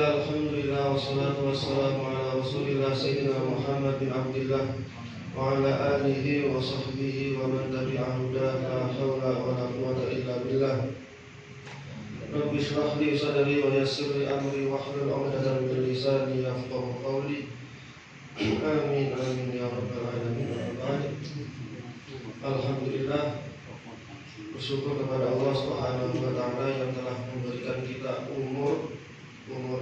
Bismillah, alhamdulillah, wassalatu wassalamu ala rasulillah Sayyidina Muhammad bin Abdillah wa ala alihi wa sahbihi wa man tabi'a hudah. La hawla wa la quwwata illa billah. Rabbi shrah li sadri wa yassir li amri wahlul 'uqdatam min lisani yafqahu qawli. Amin amin ya rabbal alamin. Alhamdulillah, bersyukur kepada Allah Subhanahu wa taala yang telah memberikan kita umur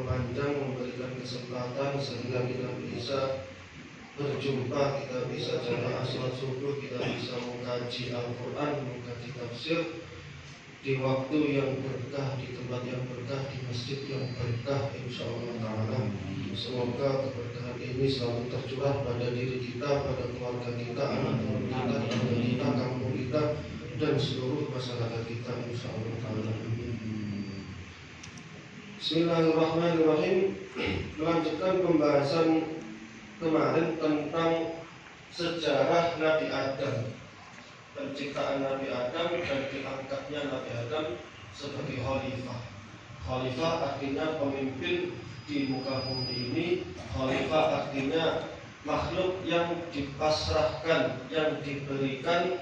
panjang, memberikan kesempatan sehingga kita bisa berjumpa, kita bisa jamaah salat subuh, kita bisa mengkaji Al-Quran, mengkaji tafsir di waktu yang berkah, di tempat yang berkah, di masjid yang berkah, insyaallah ta'ala. Semoga keberkahan ini selalu tercurah pada diri kita, pada keluarga kita, anak-anak kita, tetangga kita, kampung kita, dan seluruh masyarakat kita, insyaallah ta'ala. Bismillahirrahmanirrahim. Melanjutkan pembahasan kemarin tentang sejarah Nabi Adam, penciptaan Nabi Adam dan diangkatnya Nabi Adam sebagai khalifah. Khalifah artinya pemimpin di muka bumi ini. Khalifah artinya makhluk yang dipasrahkan, yang diberikan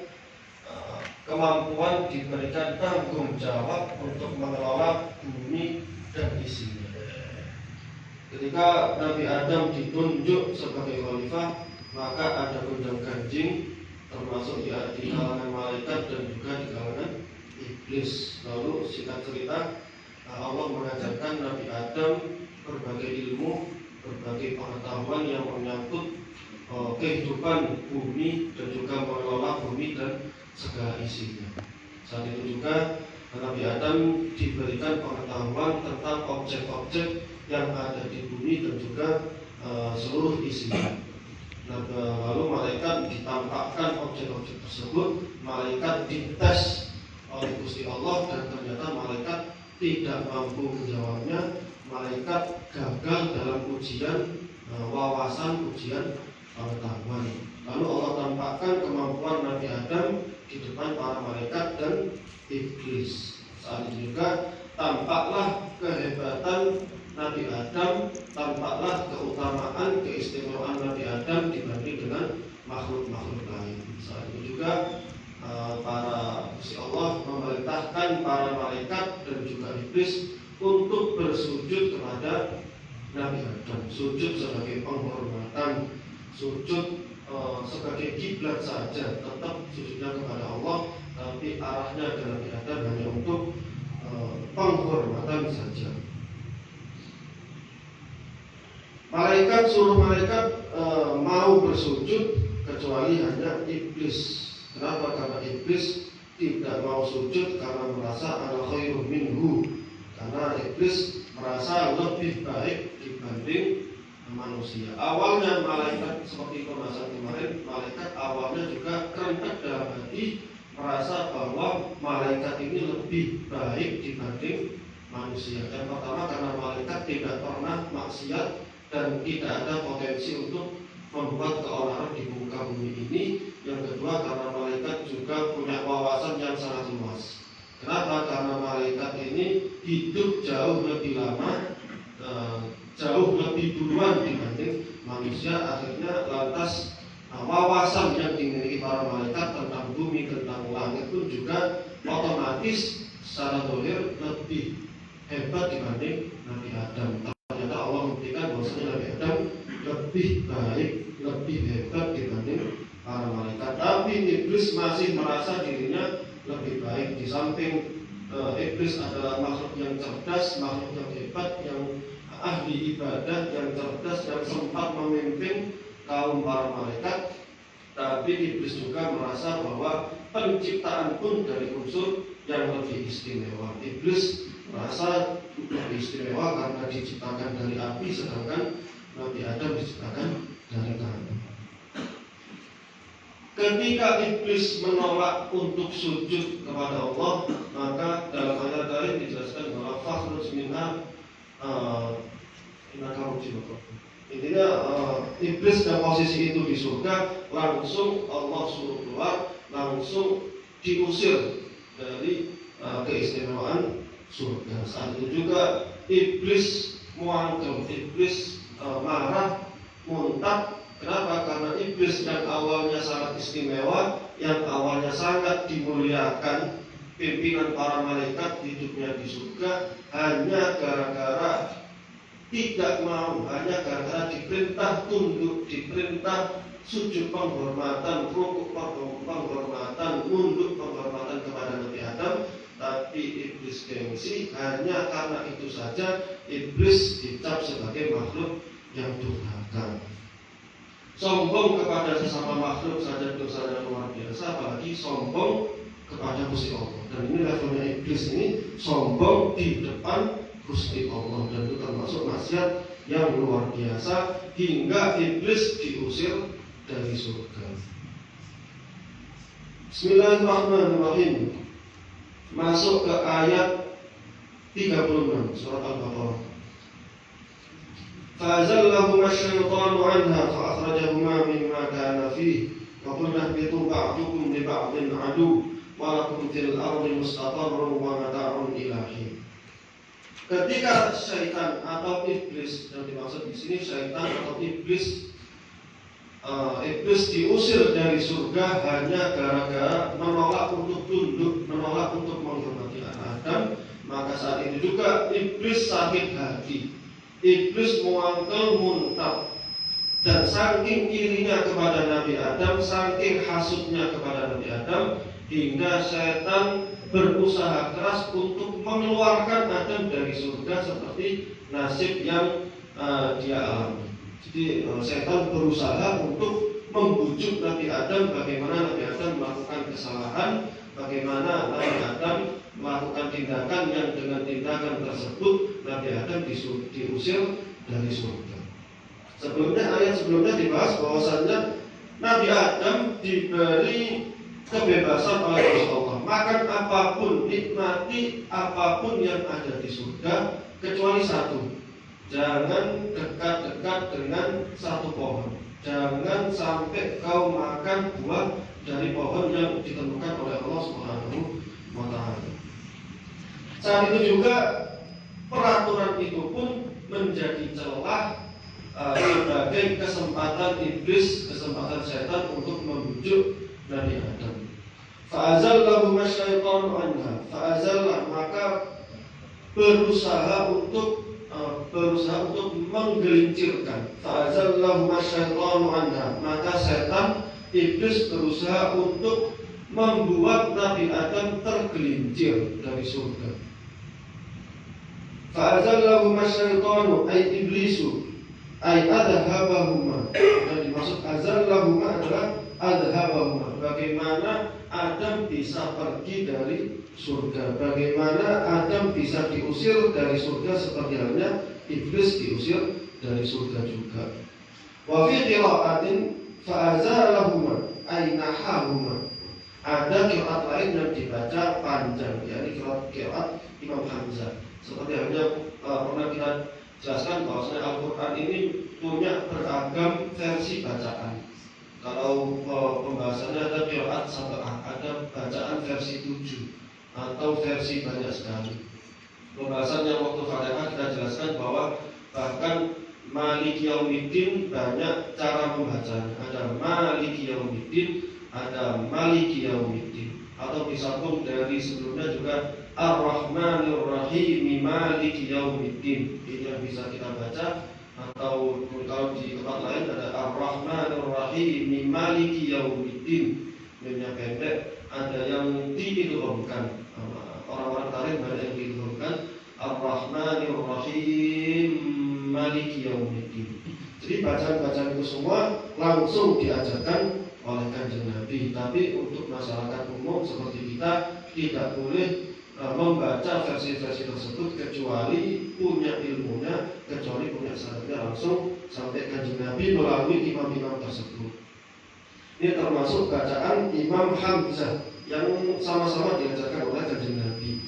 kemampuan, diberikan tanggung jawab untuk mengelola bumi dan isinya. Ketika Nabi Adam ditunjuk sebagai khalifah, maka ada gonjang-ganjing, termasuk di kalangan malaikat dan juga di kalangan iblis. Lalu singkat cerita, Allah mengajarkan Nabi Adam berbagai ilmu, berbagai pengetahuan yang menyangkut kehidupan bumi dan juga mengelola bumi dan segala isinya. Saat itu juga Nabi Adam diberikan pengetahuan tentang objek-objek yang ada di bumi dan juga seluruh isinya. Lalu malaikat ditampakkan objek-objek tersebut, malaikat dites oleh Gusti Allah dan ternyata malaikat tidak mampu menjawabnya. Malaikat gagal dalam ujian wawasan, ujian pengetahuan. Lalu Allah tampakkan kemampuan Nabi Adam di depan para malaikat dan iblis. Saat itu juga tampaklah kehebatan Nabi Adam, tampaklah keutamaan, keistimewaan Nabi Adam dibanding dengan makhluk-makhluk lain. Saat itu juga para Gusti Allah memerintahkan para malaikat dan juga iblis untuk bersujud kepada Nabi Adam. Sujud sebagai penghormatan, sujud sebagai kiblat saja, tetap sujudnya kepada Allah, tapi arahnya ke Nabi Adam hanya untuk penghormatan saja. Malaikat, suruh malaikat mau bersujud kecuali hanya iblis. Kenapa? Karena iblis tidak mau sujud karena merasa ana khairum minhu. Karena iblis merasa lebih baik dibanding manusia. Awalnya malaikat, seperti pembahasan kemarin, malaikat awalnya juga kerendah dalam hati, merasa bahwa malaikat ini lebih baik dibanding manusia. Yang pertama karena malaikat tidak pernah maksiat dan tidak ada potensi untuk membuat keonaran di muka bumi ini. Yang kedua karena malaikat juga punya wawasan yang sangat luas. Kenapa? Karena malaikat ini hidup jauh lebih lama, jauh lebih duluan dibanding manusia. Akhirnya lantas wawasan yang dimiliki para malaikat tentang bumi, tentang langit pun juga otomatis secara zahir lebih hebat dibanding Nabi Adam. Ternyata Allah membuktikan bahwasanya Nabi Adam lebih baik, lebih hebat dibanding para malaikat. Tapi iblis masih merasa dirinya lebih baik. Di samping iblis adalah makhluk yang cerdas, makhluk yang hebat, yang ahli ibadah, yang cerdas, yang sempat memimpin kaum para malaikat, tapi iblis juga merasa bahwa penciptaan pun dari unsur yang lebih istimewa. Iblis merasa lebih istimewa karena diciptakan dari api, sedangkan Nabi Adam diciptakan dari tanah. Ketika iblis menolak untuk sujud kepada Allah, maka dalam ayat lain dijelaskan bahwa fakhruj minha intinya iblis dan posisi itu di surga, langsung Allah suruh keluar, langsung diusir dari keistimewaan surga. Saat itu juga iblis muangkel, iblis marah, muntah. Kenapa? Karena iblis yang awalnya sangat istimewa, yang awalnya sangat dimuliakan, pimpinan para malaikat hidupnya di surga, hanya gara-gara tidak mau, hanya gara-gara diperintah tunduk, diperintah sujud penghormatan, rukuk penghormatan, nunduk penghormatan kepada Nabi Adam, tapi iblis gengsi. Hanya karena itu saja iblis dicap sebagai makhluk yang durhaka. Sombong kepada sesama makhluk saja dosanya luar biasa, apalagi sombong kepada Gusti Allah. Dan ini levelnya iblis ini, sombong di depan Gusti Allah, dan itu termasuk maksiat yang luar biasa hingga iblis diusir dari surga. Bismillahirrahmanirrahim. Masuk ke ayat 36 surat Al-Baqarah. Fa'azallahuma asy-syaitanu 'anha fa'akhrajahuma mimma kana fihi wa qulna ihbitu ba'dukum li ba'din 'adu wa lakum fil ardi mustaqarrun wa mata'un ila hin. Ketika syaitan atau iblis, yang dimaksud di sini syaitan atau iblis, iblis diusir dari surga hanya gara-gara menolak untuk tunduk, menolak untuk menghormati anak Adam. Maka saat itu juga iblis sakit hati, iblis muangkel, muntah, dan saking irinya kepada Nabi Adam, saking hasutnya kepada Nabi Adam, hingga syaitan berusaha keras untuk mengeluarkan Adam dari surga seperti nasib yang dia alami. Jadi setan berusaha untuk membujuk Nabi Adam, bagaimana Nabi Adam melakukan kesalahan, bagaimana Nabi Adam melakukan tindakan yang dengan tindakan tersebut Nabi Adam diusir dari surga. Ayat sebelumnya dibahas bahwasannya Nabi Adam diberi kebebasan oleh Allah, makan apapun, nikmati apapun yang ada di surga, kecuali satu: jangan dekat-dekat dengan satu pohon. Jangan sampai kau makan buah dari pohon yang ditentukan oleh Allah Subhanahu wa Ta'ala. Saat itu juga peraturan itu pun menjadi celah sebagai kesempatan iblis, kesempatan setan untuk membujuk Nabi Adam. Fa'azallahuma asy-syaitanu 'anha. Fa'azallah, maka berusaha untuk menggelincirkan. Fa'azallahuma asy-syaitanu 'anha. Maka setan, iblis berusaha untuk membuat Nabi Adam tergelincir dari surga. Fa'azallahuma asy-syaitanu ay iblisu ay adhabahuma. Dan dimaksud azallahuma adalah adhabahuma, bagaimana Adam bisa pergi dari surga, bagaimana Adam bisa diusir dari surga, seperti halnya iblis diusir dari surga juga. Wa fi qira'atin fa'azalahuma ay nahahuma. Ada qiraat lain yang dibaca panjang, yakni qiraat Imam Hamzah. Seperti halnya pernah kita jelaskan bahwasanya Al-Quran ini punya beragam versi bacaan. Kalau pembahasannya ada qiraat sab'ah, ada bacaan versi 7 atau versi banyak sekali. Pembahasan yang waktu Fatihah kita jelaskan bahwa bahkan Maliki Yaumiddin banyak cara membacanya. Ada Maliki Yaumiddin, ada Maliki Yaumiddin, atau disambung dari sebelumnya juga Ar-Rahmanir Rahim Maliki Yaumiddin. Ini yang bisa kita baca. Atau kalau di tempat lain ada Ar-Rahmanir Rahim Maliki Yaumiddin, namanya pendek. Ada yang diidghamkan, orang-orang tarikh banyak yang diidghamkan Ar-Rahmanir Rahim Maliki Yaumiddin. Jadi bacaan-bacaan itu semua langsung diajarkan oleh Kanjeng Nabi. Tapi untuk masyarakat umum seperti kita tidak boleh membaca versi-versi tersebut kecuali punya ilmunya, kecuali punya sanadnya langsung sampai Kanjeng Nabi melalui imam-imam tersebut. Ini termasuk bacaan Imam Hamzah yang sama-sama diajarkan oleh Kanjeng Nabi.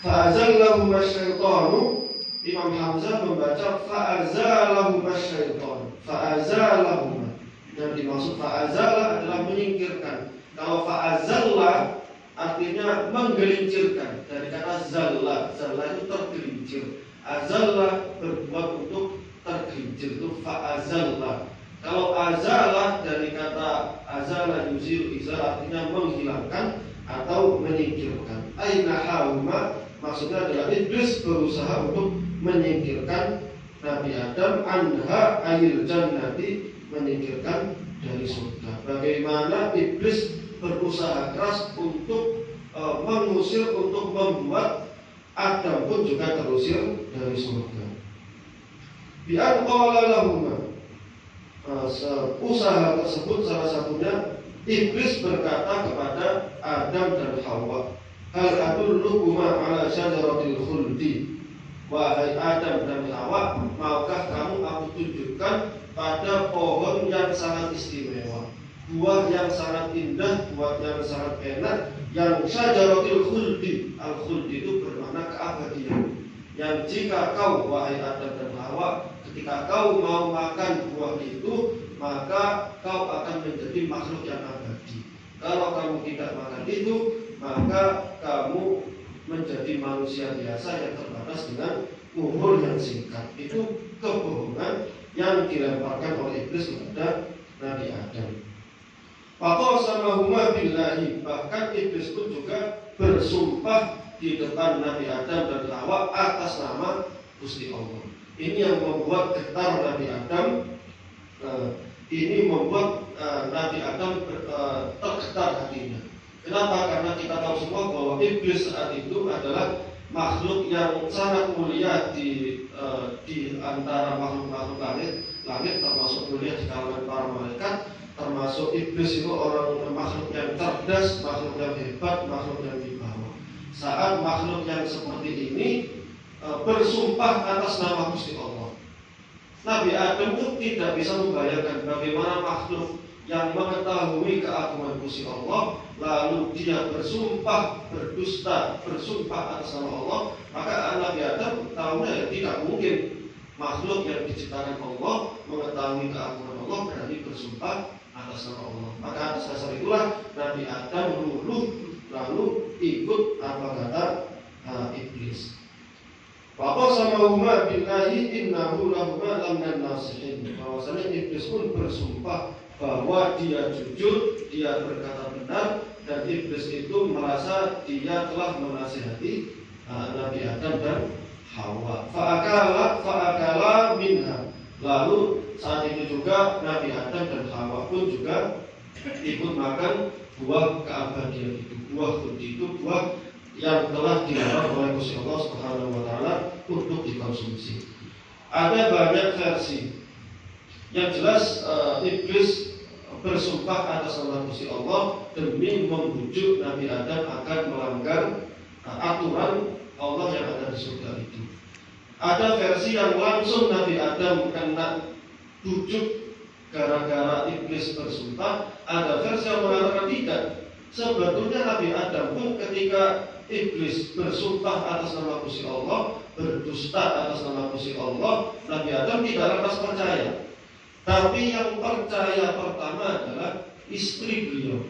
Fa'azallahuma asy-syaitanu, Imam Hamzah membaca fa'azalahuma asy-syaitanu. Fa'azalahuma, yang dimaksud fa'azala adalah menyingkirkan. Kalau fa'azalla artinya menggelincirkan, dari kata zalla. Zalla itu tergelincir. Azalla berbuat untuk tergelincir itu fa'azalla. Kalau azalah dari kata azala yuzilu izal artinya menghilangkan atau menyingkirkan. Aina hauma maksudnya adalah iblis berusaha untuk menyingkirkan Nabi Adam anha ayil jannati, menyingkirkan dari surga. Bagaimana iblis berusaha keras untuk mengusir, untuk membuat Adam pun juga terusir dari surga. Bi'an qala lahuma, usaha tersebut salah satunya iblis berkata kepada Adam dan Hawa, hal adullukuma ala syajaratil khuldi, wahai Adam dan Hawa, maukah kamu aku tunjukkan pada pohon yang sangat istimewa, buah yang sangat indah, buah yang sangat enak, yang syajaratil khuldi. Al khuldi itu bermakna keabadian, yang jika kau wahai Adam dan Hawa, ketika kau mau makan buah itu, maka kau akan menjadi makhluk yang abadi. Kalau kamu tidak makan itu, maka kamu menjadi manusia biasa yang terbatas dengan umur yang singkat. Itu kebohongan yang dilemparkan oleh iblis kepada Nabi Adam. Faqasamahuma billahi, bahkan iblis pun juga bersumpah di depan Nabi Adam dan Hawa atas nama Gusti Allah. Ini yang membuat getar Nabi Adam. Ini membuat Nabi Adam tergetar hatinya. Kenapa? Karena kita tahu semua bahwa iblis saat itu adalah makhluk yang sangat mulia di antara makhluk-makhluk langit, termasuk mulia di kalangan para malaikat. Termasuk iblis itu orang makhluk yang cerdas, makhluk yang hebat, makhluk yang dibawa. Saat makhluk yang seperti ini bersumpah atas nama Gusti Allah, Nabi Adam itu tidak bisa membayangkan bagaimana makhluk yang mengetahui keagungan Gusti Allah lalu dia bersumpah berdusta, bersumpah atas nama Allah. Maka Nabi Adam tahunya tidak mungkin makhluk yang diciptakan Allah mengetahui keagungan Allah berani bersumpah atas nama Allah. Maka atas dasar itulah Nabi Adam luluh lalu ikut apa kata iblis. Faqasamahuma billahi innahu lahuma lamin nasihin. Bahwasanya iblis pun bersumpah bahwa dia jujur, dia berkata benar, dan iblis itu merasa dia telah menasihati Nabi Adam dan Hawa. Fa'akala minha. Lalu saat itu juga Nabi Adam dan Hawa pun juga ikut makan buah keabadian itu. Buah khuldi itu buah yang telah dilarang oleh Gusti Allah Subhanahu wa taala untuk dikonsumsi. Ada banyak versi. Yang jelas iblis bersumpah atas nama Gusti Allah demi membujuk Nabi Adam akan melanggar aturan Allah yang ada di surga itu. Ada versi yang langsung Nabi Adam kena bujuk gara-gara iblis bersumpah. Ada versi yang mengatakan tidak. Sebetulnya Nabi Adam pun ketika iblis bersumpah atas nama Gusti Allah, berdusta atas nama Gusti Allah, Nabi Adam tidak lantas percaya. Tapi yang percaya pertama adalah istri beliau,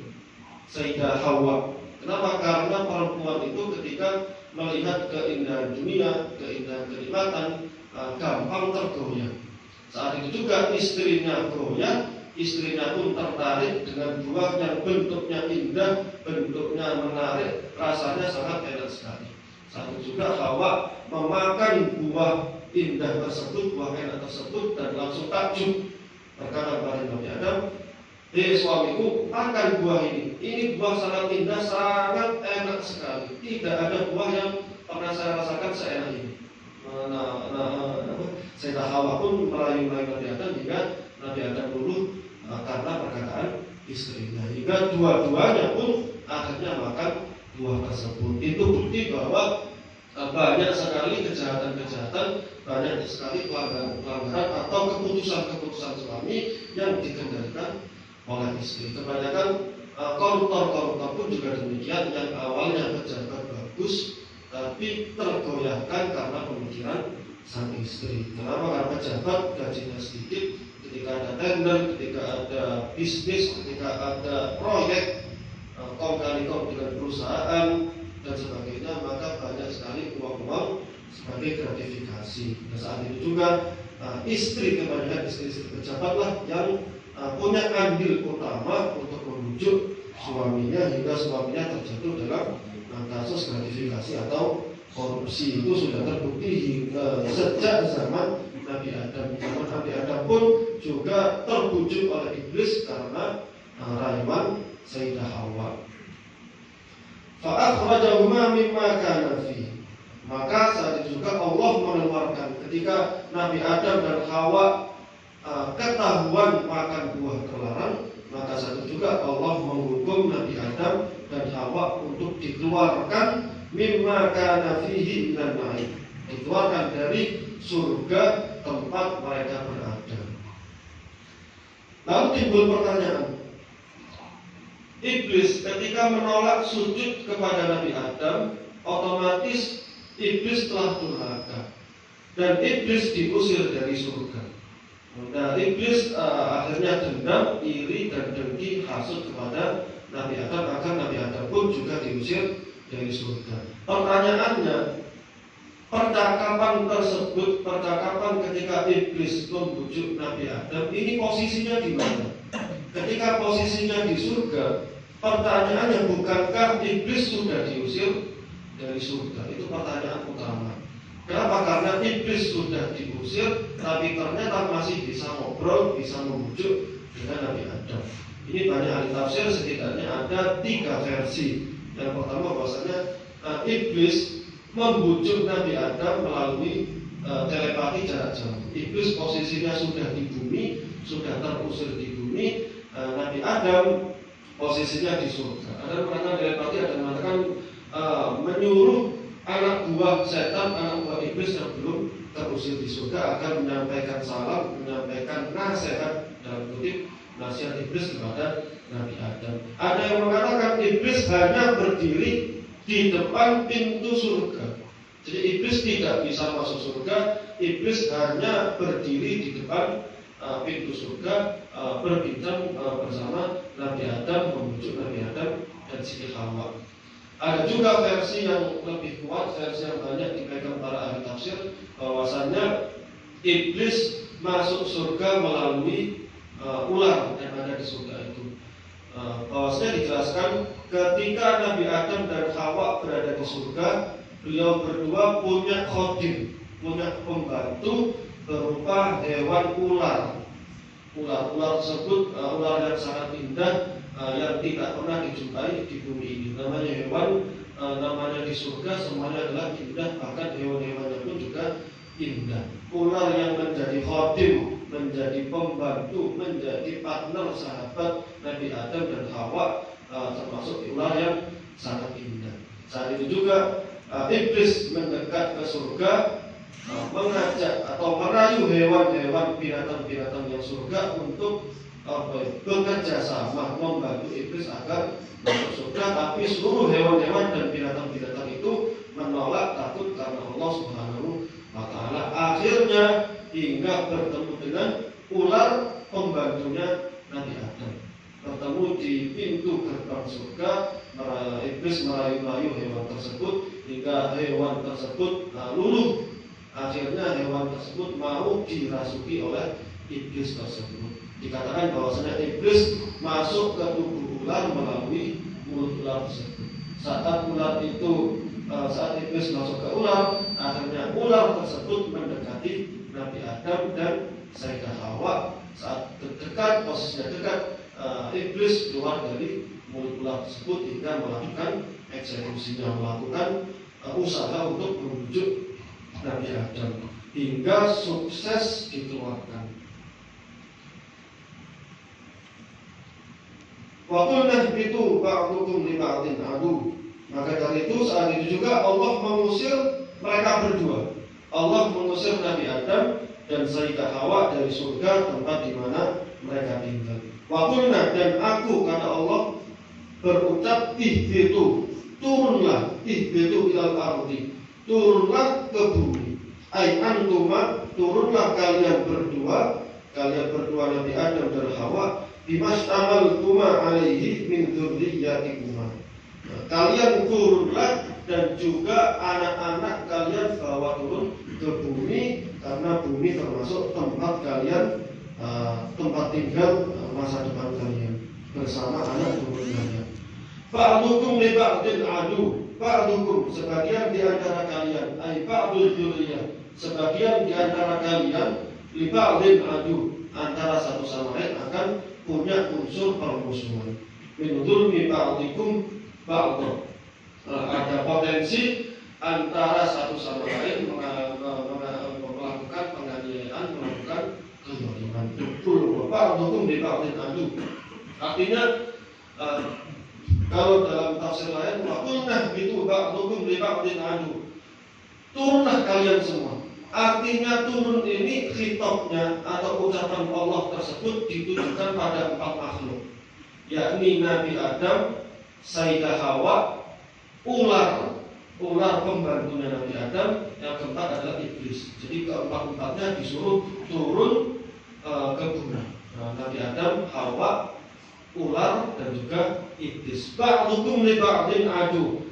Sayyidah Hawa. Kenapa? Karena perempuan itu ketika melihat keindahan dunia, keindahan kenikmatan, gampang tergoyah. Saat itu juga istrinya goyah, istrinya pun tertarik dengan buah yang bentuknya indah, bentuknya menarik, rasanya sangat enak sekali. Saat itu juga Hawa memakan buah indah tersebut, buah enak tersebut, dan langsung takjub. Berkata kepada Nabi Adam, suamiku, makan buah ini. Ini buah sangat indah, sangat enak sekali. Tidak ada buah yang pernah saya rasakan seenak ini. Sayyidah Hawa pun merayu-rayu Nabi Adam hingga Nabi Adam luluh karena perkataan istrinya. Hingga dua-duanya pun akhirnya makan buah tersebut. Itu bukti bahwa banyak sekali kejahatan-kejahatan, banyak sekali pelanggaran atau keputusan-keputusan suami yang dikendalikan oleh istri. Kebanyakan koruptor-koruptor pun juga demikian, yang awalnya pejabat bagus tapi tergoyahkan karena pemikiran sang istri. Kenapa? Karena pejabat gajinya sedikit, ketika ada tender, ketika ada bisnis, ketika ada proyek kong kali kong dengan perusahaan dan sebagainya, maka banyak sekali uang-uang sebagai gratifikasi. Dan saat itu juga istri, kebanyakan istri-istri pejabatlah yang punya andil utama untuk membujuk suaminya hingga suaminya terjatuh dalam kasus gratifikasi atau korupsi. Itu sudah terbukti hingga sejak zaman Nabi Adam. Zaman Nabi Adam pun juga terbujuk oleh iblis karena rayuan Sayyidah Hawa. Fa'akhrajahuma mimma kana fi. Maka saat itu juga Allah mengeluarkan ketika Nabi Adam dan Hawa ketahuan makan buah terlarang, maka saat itu juga Allah menghukum Nabi Adam dan Hawa untuk dikeluarkan mimma kana fihi minan na'im, dikeluarkan dari surga tempat mereka berada. Lalu timbul pertanyaan, iblis ketika menolak sujud kepada Nabi Adam, otomatis iblis telah durhaka dan iblis diusir dari surga. Nah, iblis akhirnya dendam, iri dan dengki, hasut kepada Nabi Adam agar Nabi Adam pun juga diusir dari surga. Pertanyaannya, percakapan tersebut, percakapan ketika iblis membujuk Nabi Adam, ini posisinya di mana? Ketika posisinya di surga, pertanyaannya, bukankah iblis sudah diusir dari surga? Itu pertanyaan utama. Kenapa? Karena iblis sudah diusir, tapi ternyata masih bisa ngobrol, bisa membujuk dengan Nabi Adam. Ini banyak ahli tafsir, setidaknya ada 3 versi. Yang pertama bahwasanya iblis membujuk Nabi Adam melalui telepati jarak jauh. Iblis posisinya sudah di bumi, sudah terusir di bumi. Nabi Adam posisinya di surga. Ada yang mengatakan telepati, ada yang mengatakan menyuruh anak buah setan, anak buah iblis yang belum terusir di surga akan menyampaikan salam, menyampaikan nasihat dalam kutip nasihat iblis kepada Nabi Adam. Ada yang mengatakan iblis hanya berdiri di depan pintu surga. Jadi iblis tidak bisa masuk surga, iblis hanya berdiri di depan pintu surga, berbincang bersama Nabi Adam, membujuk Nabi Adam dan Siti Hawa. Ada juga versi yang lebih kuat, versi yang banyak dipegang para ahli tafsir, bahwasannya iblis masuk surga melalui ular yang ada di surga itu. Bahwasanya dijelaskan ketika Nabi Adam dan Hawa berada di surga, beliau berdua punya khodim, punya pembantu berupa hewan ular. Ular tersebut ular yang sangat indah, yang tidak pernah dijumpai di bumi ini. Namanya hewan, namanya di surga semuanya adalah indah, bahkan hewan-hewannya pun juga indah. Ular yang menjadi khodim, menjadi pembantu, menjadi partner sahabat Nabi Adam dan Hawa, termasuk ular yang sangat indah. Saat itu juga iblis mendekat ke surga, mengajak atau merayu hewan-hewan, binatang-binatang yang surga untuk bekerja sama membantu iblis agar masuk surga. Tapi seluruh hewan-hewan dan binatang-binatang itu menolak, takut karena Allah Subhanahu wa Ta'ala. Akhirnya hingga bertemu dengan ular pembantunya Nabi Adam, bertemu di pintu gerbang surga. Iblis merayu-rayu hewan tersebut hingga hewan tersebut luluh. Akhirnya hewan tersebut mau dirasuki oleh iblis tersebut. Dikatakan bahwasanya iblis masuk ke tubuh ular melalui mulut ular tersebut. Saat iblis masuk ke ular, akhirnya ular tersebut mendekati Nabi Adam dan Sayyidah Hawa. Saat dekat, posisinya dekat, iblis keluar dari mulut ular tersebut hingga melakukan eksekusinya, melakukan usaha untuk membujuk Nabi Adam hingga sukses dikeluarkan. Wa qulna ihbitu ba'dukum li ba'din adu. Maka dari itu saat itu juga Allah mengusir mereka berdua. Allah mengusir Nabi Adam dan Sayyidah Hawa dari surga, tempat di mana mereka tinggal. Wa qulna, dan aku kata Allah berucap, ihbitu, turunlah, ihbitu ilal ardi, turunlah ke bumi. Ai antuma, turunlah kalian berdua Nabi Adam dan Hawa, bimastamal tuma alaihi min dzurriyyatikuma. Kalian turunlah dan juga anak-anak kalian bawa turun ke bumi, karena bumi termasuk tempat kalian tempat tinggal masa depan kalian bersama anak turun kalian. Ba'dukum li ba'din adu, ba'dukum sebagian di antara kalian, ai ba'dul dzurriyyah, sebagian di antara kalian li ba'din adu, antara satu sama lain akan punya unsur permusuhan. Min dzulmi ba'dikum ba'd, ada potensi antara satu sama lain melakukan penganiayaan, melakukan kezaliman. Ba'dukum li ba'din adu, artinya kalau dalam tafsir lain, waqulna bitu ba'dukum li ba'din adu, turunlah kalian semua. Artinya turun ini khitabnya atau ucapan Allah tersebut ditujukan pada 4 makhluk, yakni Nabi Adam, Sayyidah Hawa, ular pembantunya Nabi Adam, yang keempat adalah iblis. Jadi keempat-empatnya disuruh turun ke bumi. Nabi Adam, Hawa, ular, dan juga iblis. Ba'dukum li ba'din adu,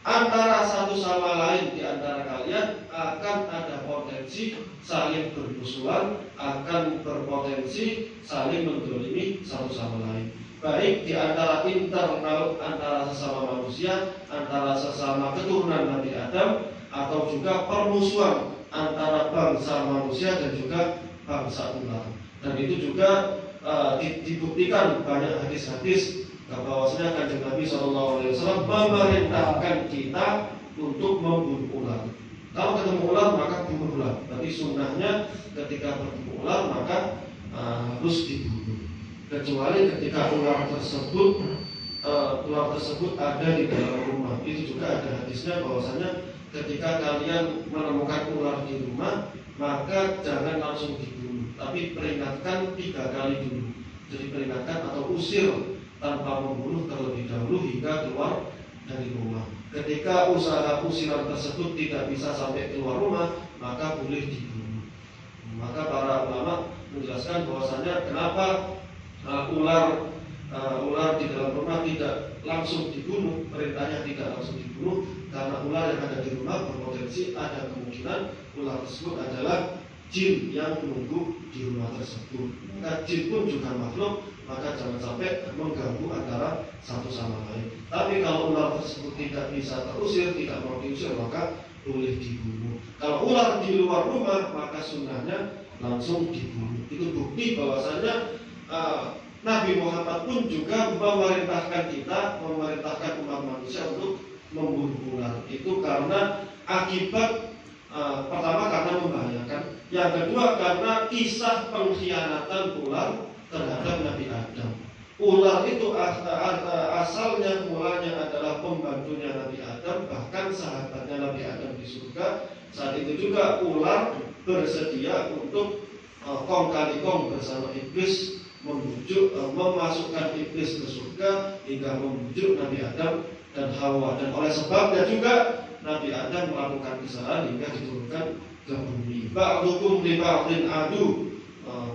antara satu sama lain di antara kalian akan ada potensi saling bermusuhan, akan berpotensi saling menzalimi satu sama lain, baik di antara internal, antara sesama manusia, antara sesama keturunan Nabi Adam, atau juga permusuhan antara bangsa manusia dan juga bangsa ular. Dan itu juga dibuktikan banyak hadis-hadis bahwasanya Kanjeng Nabi SAW memerintahkan kita untuk membunuh ular. Kalau ketemu ular maka bunuhlah. Berarti sunnahnya ketika bertemu ular maka harus dibunuh. Kecuali ketika ular tersebut ada di dalam rumah. Itu juga ada hadisnya bahwasanya ketika kalian menemukan ular di rumah maka jangan langsung dibunuh, tapi peringatkan 3 kali dulu. Jadi peringatkan atau usir tanpa membunuh terlebih dahulu hingga keluar dari rumah. Ketika usaha usiran tersebut tidak bisa sampai keluar rumah, maka boleh dibunuh. Maka para ulama menjelaskan bahwasanya kenapa ular di dalam rumah tidak langsung dibunuh, perintahnya tidak langsung dibunuh, karena ular yang ada di rumah berpotensi ada kemungkinan ular tersebut adalah jin yang menunggu di rumah tersebut. Maka jin pun juga makhluk, maka jangan sampai mengganggu antara satu sama lain. Tapi kalau ular tersebut tidak bisa terusir, tidak mau diusir, maka boleh dibunuh. Kalau ular di luar rumah, maka sunnahnya langsung dibunuh. Itu bukti bahwasanya Nabi Muhammad pun juga memerintahkan umat manusia untuk membunuh ular. Itu karena akibat pertama karena membahayakan, yang kedua karena kisah pengkhianatan ular terhadap Nabi Adam. Ular itu asalnya mulanya adalah pembantunya Nabi Adam, bahkan sahabatnya Nabi Adam di surga. Saat itu juga ular bersedia untuk kong kali kong bersama iblis, memasukkan iblis ke surga hingga membujuk Nabi Adam dan Hawa. Dan oleh sebabnya juga Nabi Adam melakukan kesalahan hingga diturunkan ke bumi. Ba'dukum li ba'din adu,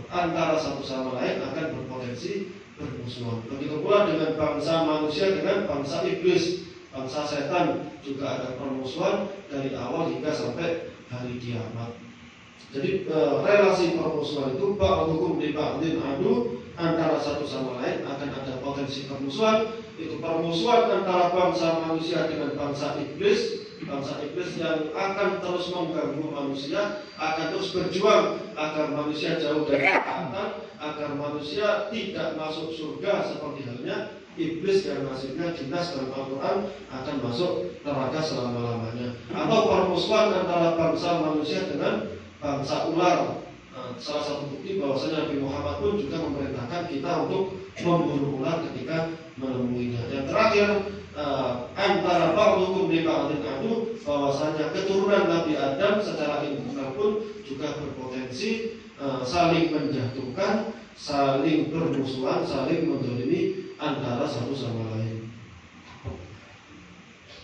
antara satu sama lain akan berpotensi bermusuhan. Begitu pula dengan bangsa manusia dengan bangsa iblis, bangsa setan juga ada permusuhan dari awal hingga sampai hari kiamat. Jadi relasi permusuhan itu ba'dukum li ba'din adu, antara satu sama lain akan ada potensi permusuhan. Itu permusuhan antara bangsa manusia dengan bangsa iblis yang akan terus mengganggu manusia, akan terus berjuang agar manusia jauh dari ketaatan, agar manusia tidak masuk surga, seperti halnya iblis yang nasibnya jelas dalam Al-Quran akan masuk neraka selama-lamanya. Atau permusuhan antara bangsa manusia dengan bangsa ular. Salah satu bukti bahwasanya Nabi Muhammad pun juga memerintahkan kita untuk membunuh ular ketika menemuinya. Yang terakhir, antara ba'dukum li ba'din adu, bahwasanya keturunan Nabi Adam secara internal pun juga berpotensi saling menjatuhkan, saling bermusuhan, saling menzalimi antara satu sama lain.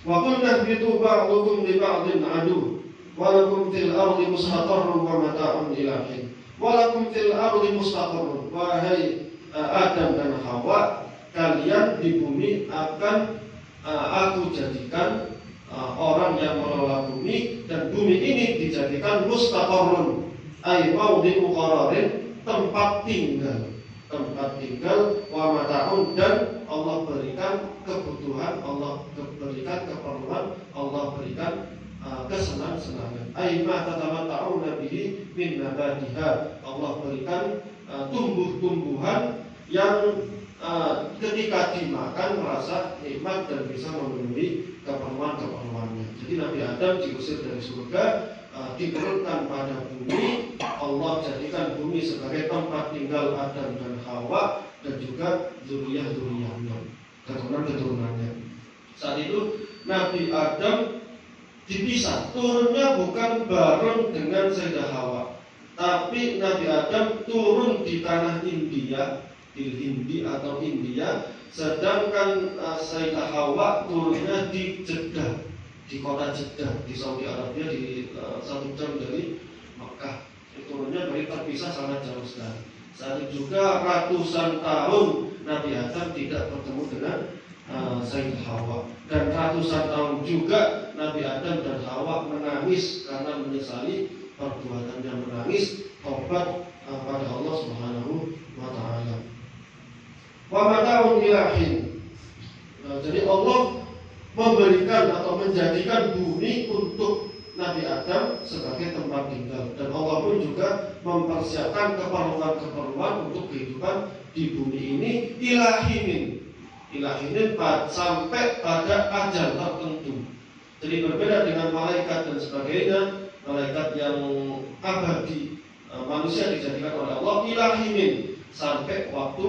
Wa qulna bitu ba'dukum li ba'din adu, walakum fil ardi mustaqarrun wa mata'un ila hin. Walakum fil ardi mustaqarrun, wahai Adam dan Hawa, kalian di bumi akan aku jadikan orang yang mengelola bumi, dan bumi ini dijadikan mustaqarrun ay maudhi'u qararin, tempat tinggal wa mata'un, dan Allah berikan kebutuhan, Allah berikan keperluan, Allah berikan kesenang-senangan. Ay ma tatamatta'una bihi min nabatiha, Allah berikan tumbuh-tumbuhan yang ketika dimakan merasa nikmat dan bisa memenuhi keperluan-keperluannya. Jadi Nabi Adam diusir dari surga, diturunkan pada bumi. Allah jadikan bumi sebagai tempat tinggal Adam dan Hawa, dan juga zuriyah-zuriyahnya, keturunan-keturunannya. Saat itu Nabi Adam dipisah, turunnya bukan bareng dengan Sayyidah Hawa, tapi Nabi Adam turun di tanah India, di Hindi atau India, sedangkan Sayyidah Hawa turunnya di Jeddah, di kota Jeddah di Saudi Arabia, di 1 jam dari Makkah. Turunnya dari terpisah sangat jauh sekali. Saat itu juga ratusan tahun Nabi Adam tidak bertemu dengan Sayyidah Hawa, dan ratusan tahun juga Nabi Adam dan Hawa menangis karena menyesali perbuatannya, menangis tobat pada Allah Subhanahu wa taala. Wa mata'un ilahin. Jadi Allah memberikan atau menjadikan bumi untuk Nabi Adam sebagai tempat tinggal, dan Allah pun juga mempersiapkan keperluan-keperluan untuk kehidupan di bumi ini ilahinin sampai pada ajal tertentu. Jadi berbeda dengan malaikat dan sebagainya, malaikat yang abadi, manusia dijadikan oleh Allah ilahinin sampai waktu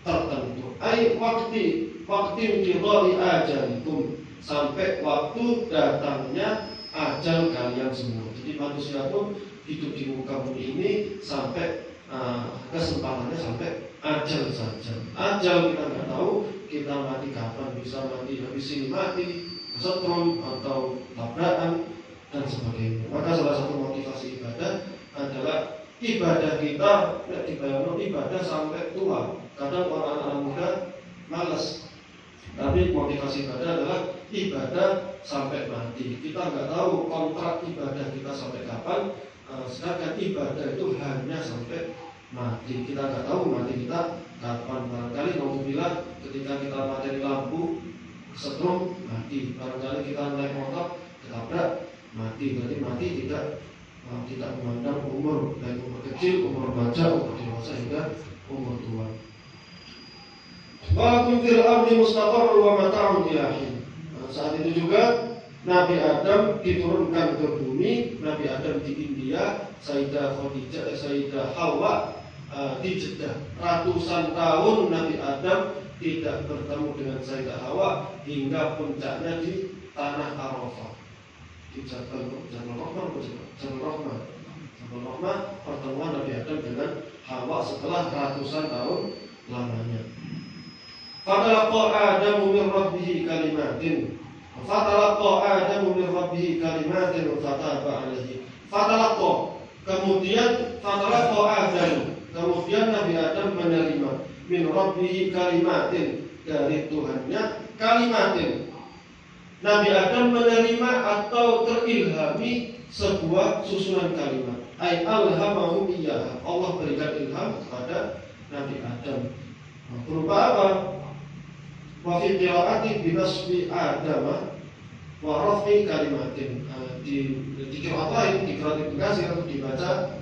tertentu. Ai waktu qidai ajalikum, sampai waktu datangnya ajal kalian semua. Jadi manusia pun hidup di muka bumi ini sampai kesempatannya sampai ajal saja. Ajal kita nggak tahu kita mati kapan, bisa mati habis ini mati, setrum atau tabrakan dan sebagainya. Maka salah satu motivasi ibadah adalah ibadah kita tidak dibayar ibadah sampai tua. Kadang orang anak muda malas, tapi motivasi ibadah adalah ibadah sampai mati. Kita nggak tahu kontrak ibadah kita sampai kapan, sedangkan ibadah itu hanya sampai mati. Kita nggak tahu mati kita kapan. Barangkali nauzubillah ketika kita mati di lampu setrum mati. Barangkali kita naik motor ketabrak mati. Berarti mati tidak memandang umur, baik umur kecil, umur remaja, umur dewasa hingga umur tua. Walakum fil ardi mustaqarrun wa mata'un ilahin. Saat itu juga Nabi Adam diturunkan ke bumi. Nabi Adam di India, Sayyidah Hawa di Jeddah. Ratusan tahun Nabi Adam tidak bertemu dengan Sayyidah Hawa hingga puncaknya di tanah Arafah, di Jabal Rahmah, pertemuan Nabi Adam dengan Hawa setelah ratusan tahun lamanya. Fatalaqa Adamu min Rabbih kalimatin fataba alaihi. Kemudian Nabi Adam menerima min Rabbih kalimatin, dari Tuhannya kalimatin. Nabi Adam menerima atau terilhami sebuah susunan kalimat. Ai alhamahu iyyaha, Allah berikan ilham kepada Nabi Adam. Berupa apa? Wa fi qira'ati bi nasbi Adam wa raf'i kalimatin. Di qira'at lain, di qira'at Ibnu Katsir dibaca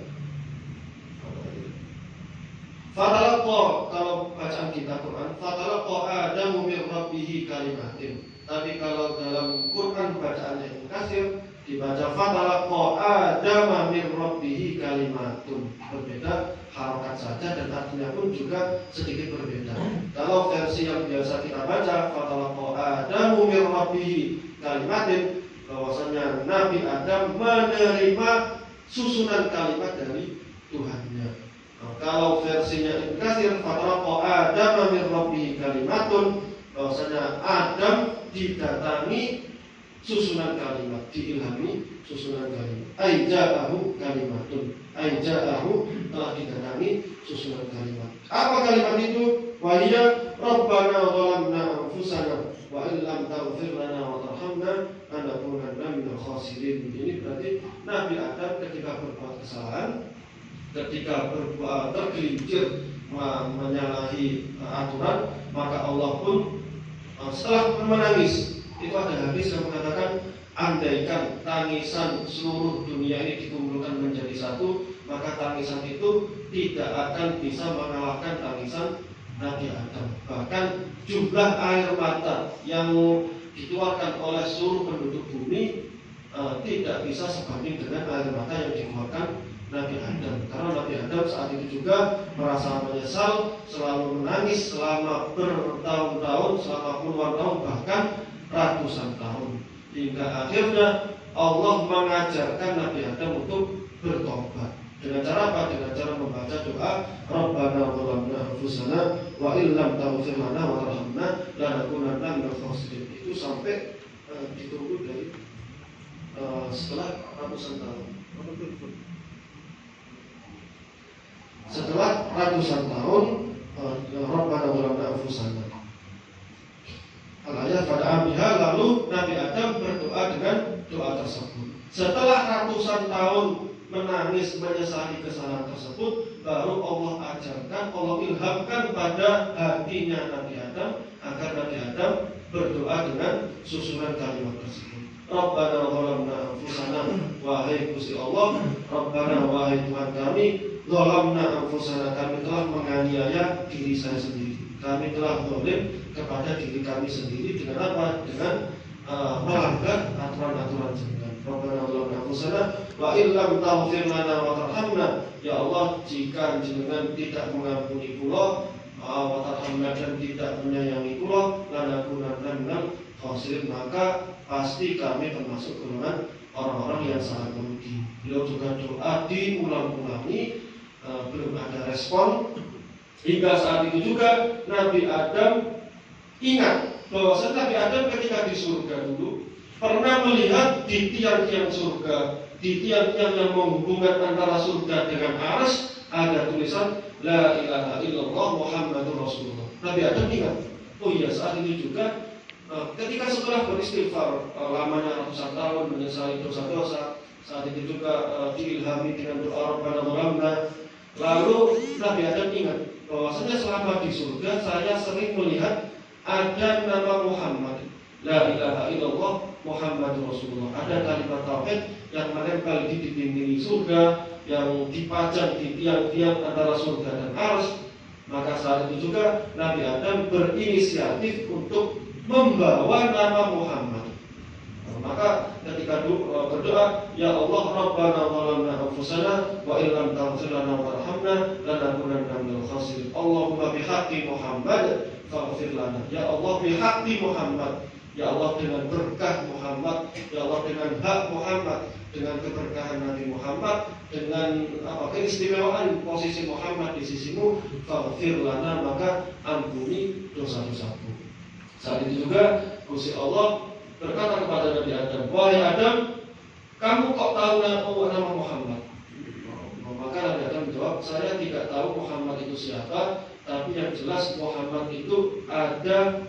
fatalaqa, kalau bacaan kita Quran fatalaqa Adamu min Rabbih kalimatin. Tapi kalau dalam Quran bacaannya Ibnu Katsir dibaca fatalaqa Adama min Rabbih kalimatun. Berbeda harokat saja dan artinya pun juga sedikit berbeda. Kalau versi yang biasa kita baca fatalaqa Adamu min Rabbih kalimatin, bahwasanya Nabi Adam menerima susunan kalimat dari Tuhannya. Kalau versinya Ibnu Katsir fatalaqa Adama min Rabbih kalimatun, bahwasanya Adam didatangi susunan kalimat, diilhami susunan kalimat. Ai ja'ahu kalimatun, ai ja'ahu, telah didatangi susunan kalimat. Apa kalimat itu? Wa hiya rabbana zalamna anfusana wa illam taghfir lana wa tarhamna lanakunanna khasirin. Ini berarti Nabi Adam ketika berbuat kesalahan, ketika berbuat tergelincir menyalahi aturan, maka Allah pun setelah menangis. Itu ada hadis yang mengatakan, andaikan tangisan seluruh dunia ini dikumpulkan menjadi satu, maka tangisan itu tidak akan bisa mengalahkan tangisan Nabi Adam. Bahkan jumlah air mata yang dikeluarkan oleh seluruh penduduk bumi tidak bisa sebanding dengan air mata yang dikeluarkan Nabi Adam. Karena Nabi Adam saat itu juga merasa menyesal, selalu menangis selama bertahun-tahun, selama puluhan tahun, bahkan ratusan tahun. Hingga akhirnya Allah mengajarkan Nabi Adam untuk bertobat. Dengan cara apa? Dengan cara membaca doa Rabbana zalamna anfusana wa illam taghfir lana wa tarhamna lanakunanna minal khasirin. Itu sampai ditunggu dari setelah ratusan tahun. Setelah ratusan tahun Rabbana zalamna anfusana. Al-ayat pada ambiha, lalu Nabi Adam berdoa dengan doa tersebut. Setelah ratusan tahun menangis menyesali kesalahan tersebut, baru Allah ajarkan, Allah ilhamkan pada hatinya Nabi Adam agar Nabi Adam berdoa dengan susunan kalimat tersebut. Rabbana zalamna anfusana, wahai Gusti Allah, Rabbana, wahai Tuhan kami, zalamna anfusana, kami telah menganiaya diri saya sendiri. Kami telah zalim kepada diri kami sendiri dengan apa? Dengan melanggar aturan-aturan jenengan. Rabbana zalamna anfusana wa illam taghfir lana wa tarhamna. Ya Allah, jika jenengan tidak mengampuni kula wa tarhamna, dan tidak menyayangi kula, lanakunanna minal khasirin, maka pasti kami termasuk golongan orang-orang yang sangat merugi. Beliau juga doa diulang-ulangi, belum ada respon. Hingga saat itu juga Nabi Adam ingat bahwa Nabi Adam ketika di surga dulu pernah melihat di tiang-tiang surga, di tiang-tiang yang menghubungkan antara surga dengan arsy, ada tulisan La ilaha illallah Muhammadur Rasulullah. Nabi Adam ingat, oh iya, saat itu juga ketika setelah beristighfar lamanya ratusan tahun menyesali dosa-dosa, saat itu juga diilhami dengan doa Rabbana zalamna. Lalu Nabi Adam ingat bahwasanya selama di surga saya sering melihat ada nama Muhammad, La ilaha illallah Muhammadur Rasulullah. Ada kalimat tauhid yang menempel di dinding surga, yang dipajang di tiang-tiang antara surga dan arsy. Maka saat itu juga Nabi Adam berinisiatif untuk membawa nama Muhammad. Maka ketika berdoa, Ya Allah, Rabbana zalamna anfusana wa illam taghfir lana wa tarhamna lanakunanna minal khasirin. Allahumma bihaqqi Muhammad faghfir lana. Ya Allah, bihaqqi Muhammad. Ya Allah, dengan berkah Muhammad, ya Allah, dengan hak Muhammad, dengan keberkahan Nabi Muhammad, dengan keistimewaan posisi Muhammad di sisimu, faghfir lana, maka ampuni dosa-dosaku. Saat itu juga Gusti Allah berkata kepada Nabi Adam, wahai Adam, kamu kok tahu nama Muhammad? Maka Nabi Adam menjawab, saya tidak tahu Muhammad itu siapa, tapi yang jelas Muhammad itu ada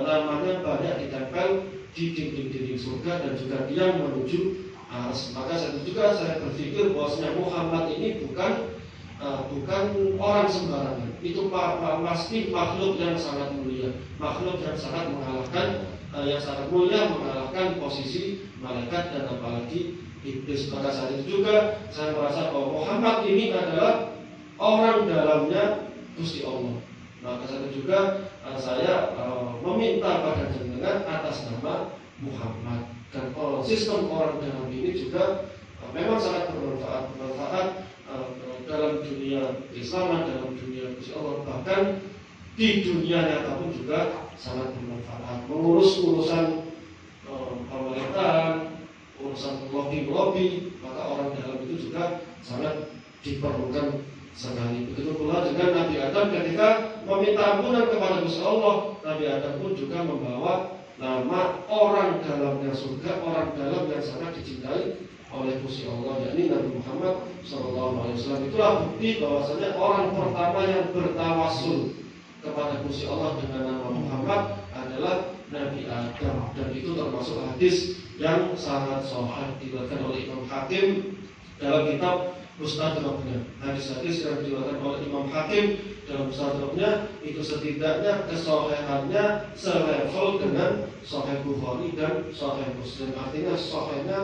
namanya banyak ditempel di dinding-dinding surga dan juga dia menuju arsy. Maka saat itu juga saya berpikir bahwasanya Muhammad ini bukan orang sembarangan. Itu pasti makhluk yang sangat mulia, makhluk yang sangat mengalahkan, yang sangat mulia, mengalahkan posisi malaikat dan apalagi iblis. Maka saat itu juga saya merasa bahwa Muhammad ini adalah orang dalamnya Gusti Allah. Maka saat itu juga saya meminta pada jenengan atas nama Muhammad. Dan sistem orang dalam ini juga memang sangat bermanfaat dalam dunia Islam, dalam dunia Gusti Allah, bahkan di dunia nyata pun juga sangat bermanfaat. Mengurus urusan pemerintahan, urusan lobby, maka orang dalam itu juga sangat diperlukan sekali. Begitu pula dengan Nabi Adam ketika meminta ampunan kepada Gusti Allah, Nabi Adam pun juga membawa nama orang dalamnya surga, orang dalam yang sangat dicintai oleh Gusti Allah, yakni Nabi Muhammad SAW. Itulah bukti bahwasanya orang pertama yang bertawassul kepada Gusti Allah dengan nama Muhammad adalah adalah Nabi Adam, dan itu termasuk hadis yang sangat sahih diriwayatkan oleh Imam Hakim dalam kitab Mustadraknya. Hadis-hadis yang diriwayatkan oleh Imam Hakim dalam Mustadraknya itu setidaknya kesahihannya selevel dengan Sahih Bukhari dan Sahih Muslim, artinya sahihnya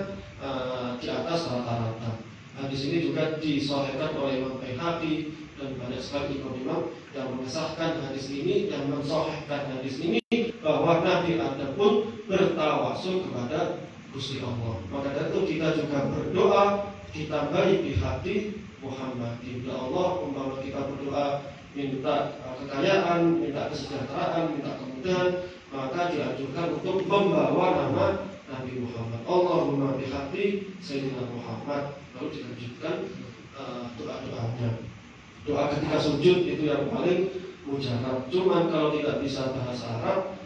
di atas rata-rata. Hadis ini juga disahihkan oleh Imam Baihaqi dan banyak sekali imam-imam yang mengesahkan hadis ini, yang mensahihkan hadis ini, bahwa Nabi Adam pun bertawasul kepada Gusti Allah. Maka dari itu kita juga berdoa ditambahi di hati Muhammad. Ya Allah, umpama kita berdoa minta kekayaan, minta kesejahteraan, minta kemudahan, maka dianjurkan untuk membawa nama Nabi Muhammad. Allahumma bihaqi Sayyidina Muhammad. Lalu dilanjutkan doa-doanya. Doa ketika sujud itu yang paling mujarab. Cuman kalau tidak bisa bahasa Arab,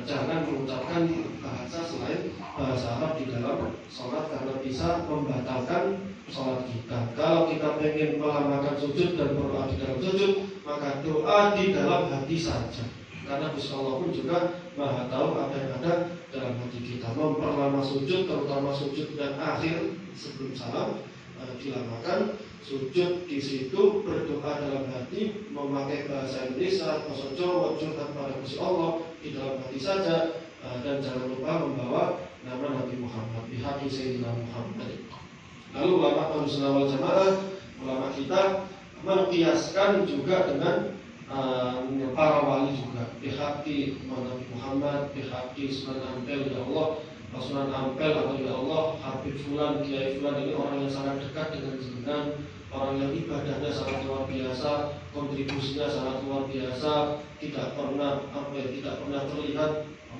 jangan mengucapkan bahasa selain bahasa Arab di dalam sholat, karena bisa membatalkan sholat kita. Kalau kita ingin melamakan sujud dan berdoa di dalam sujud, maka doa di dalam hati saja, karena Gusti Allah pun juga Maha tahu apa yang ada dalam hati kita. Memperlama sujud, terutama sujud yang akhir sebelum salam, dilamakan. Sujud di situ berdoa dalam hati, memakai bahasa Indonesia, bahasa Jawa, curhat pada Gusti Allah di dalam hati saja, dan jangan lupa membawa nama Nabi Muhammad, bihaqi Sayyidina Muhammad. Lalu ulama Ahlussunnah wal Jamaah, ulama kita mengkiaskan juga dengan para wali juga, bihaqi Nabi Muhammad, bihaqi Sunan Ampel, ya Allah, Sunan Ampel, atau ya Allah Habib Fulan, Kiai Fulan, ini orang yang sangat dekat dengan jenengan, orang yang ibadahnya sangat luar biasa, kontribusinya sangat luar biasa, tidak pernah terlihat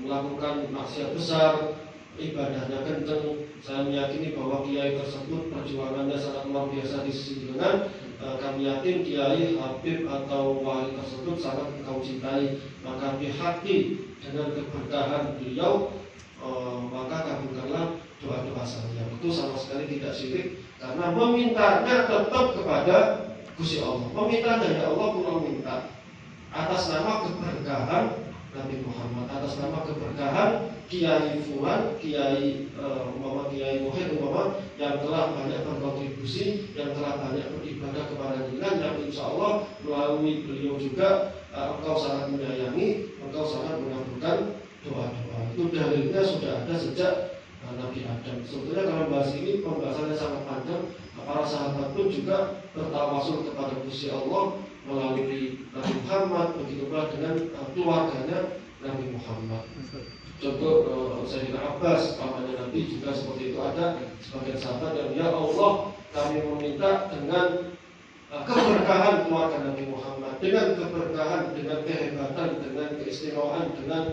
melakukan maksiat besar, ibadahnya kenceng. Saya meyakini bahwa kiai tersebut perjuangannya sangat luar biasa di sisi jenengan. Kami yakin kiai, habib atau wali tersebut sangat engkau cintai, maka bihaqi dengan keberkahan beliau, maka kabulkanlah doa-doa saya. Itu sama sekali tidak syirik, karena memintanya tetap kepada Gusti Allah. Memintanya ya Allah, kurang minta atas nama keberkahan Nabi Muhammad, atas nama keberkahan Kiai Fulan, Kiai Kiai Muhid yang telah banyak berkontribusi, yang telah banyak beribadah kepada jenengan, yang insya Allah melalui beliau juga engkau sangat menyayangi, engkau sangat mengabulkan doa-doa. Itu dalilnya sudah ada sejak Nabi Adam. Sebetulnya kalau bahas ini pembahasannya sangat panjang. Para sahabat pun juga bertawasul kepada Gusti Allah melalui Nabi Muhammad, begitu pula dengan keluarganya Nabi Muhammad. Contoh Sayyidina Abbas, pamannya Nabi, juga seperti itu. Ada sebagian sahabat yang, ya Allah, kami meminta dengan keberkahan keluarga Nabi Muhammad, dengan keberkahan, dengan kehebatan, dengan keistimewaan, dengan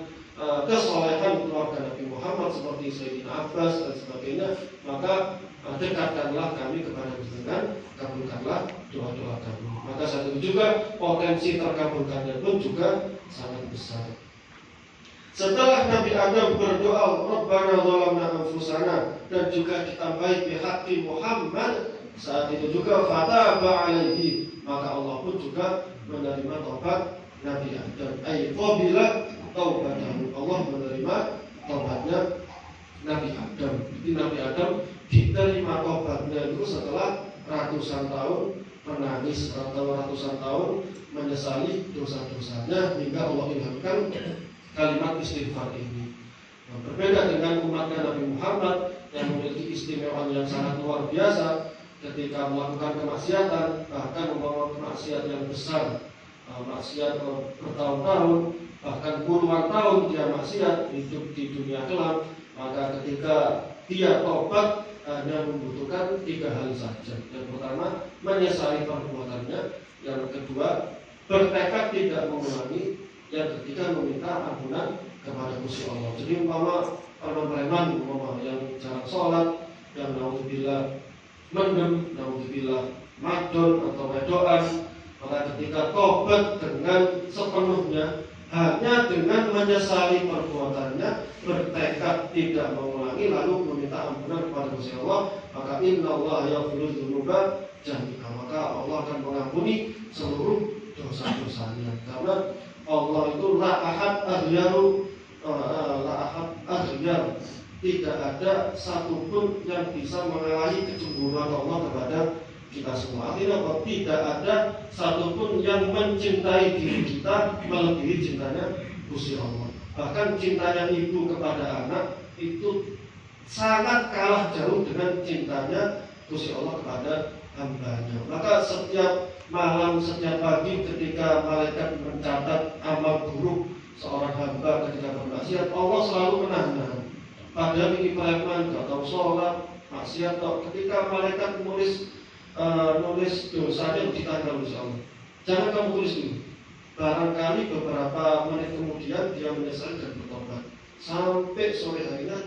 kesolehan keluarga Nabi Muhammad seperti Sayyidina Abbas dan sebagainya, maka dekatkanlah kami kepada jenengan, kabulkanlah doa-doa kami. Maka saat itu juga potensi terkabulkannya pun juga sangat besar. Setelah Nabi Adam berdoa Rabbana zalamna anfusana, dan juga ditambahi bihaqi Muhammad, saat itu juga fataba alaihi, maka Allah pun juga menerima taubat Nabi Adam. Qabila taubatahu, Allah menerima taubatnya Nabi Adam. Jadi Nabi Adam diterima taubatnya itu setelah ratusan tahun menangis, atau ratusan tahun menyesali dosa-dosanya, hingga Allah ilhamkan kalimat istighfar ini. Berbeda dengan umatnya Nabi Muhammad yang memiliki istimewaan yang sangat luar biasa ketika melakukan kemaksiatan, bahkan membawa kemaksiatan yang besar, maksiat bertahun-tahun, bahkan puluhan tahun dia maksiat, hidup di dunia gelap. Maka ketika dia tobat hanya membutuhkan 3 hal saja. Yang pertama, menyesali perbuatannya. Yang kedua, bertekad tidak mengulangi. Yang ketiga, meminta ampunan kepada Gusti Allah. Jadi umpama preman yang jarang sholat, yang naudzubillah mendem, naudzubillah madon atau wedoan, maka ketika tobat dengan sepenuhnya, hanya dengan menyesali perbuatannya, bertekad tidak mengulangi, lalu meminta ampunan kepada Gusti Allah, maka innallaha yaghfiru dzunuba jami'a, maka Allah akan mengampuni seluruh dosa-dosanya. Karena Allah itu la ahad aghyaru tidak ada satupun yang bisa mengalahi kecemburuan Allah kepada kita semua. Artinya apa? Tidak ada satupun yang mencintai diri kita melebihi cintanya Gusti Allah. Bahkan cintanya ibu kepada anak itu sangat kalah jauh dengan cintanya Gusti Allah kepada hambanya. Maka setiap malam, setiap pagi ketika malaikat mencatat amal buruk seorang hamba ketika bermaksiat, Allah selalu menahan. Padahal ini preman, gak tahu sholat, maksiat. Ketika malaikat nulis dosanya ditanggal oleh Allah. Jangan kamu tulis dulu. Barangkali beberapa menit kemudian dia menyesal dan bertobat. Sampai sore harinya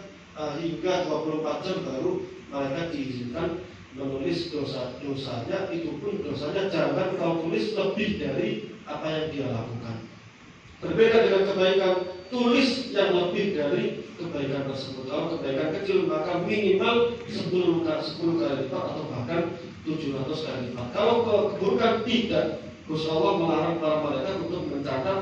hingga 24 jam baru malaikat diizinkan menulis dosa-dosanya. Itu pun dosanya jangan kau tulis lebih dari apa yang dia lakukan. Berbeda dengan kebaikan, tulis yang lebih dari kebaikan tersebut. Kalau kebaikan kecil maka minimal 10 kali lipat atau bahkan 700 kali lipat. Kalau keburukan tidak, Gusti Allah melarang para malaikat untuk mencatat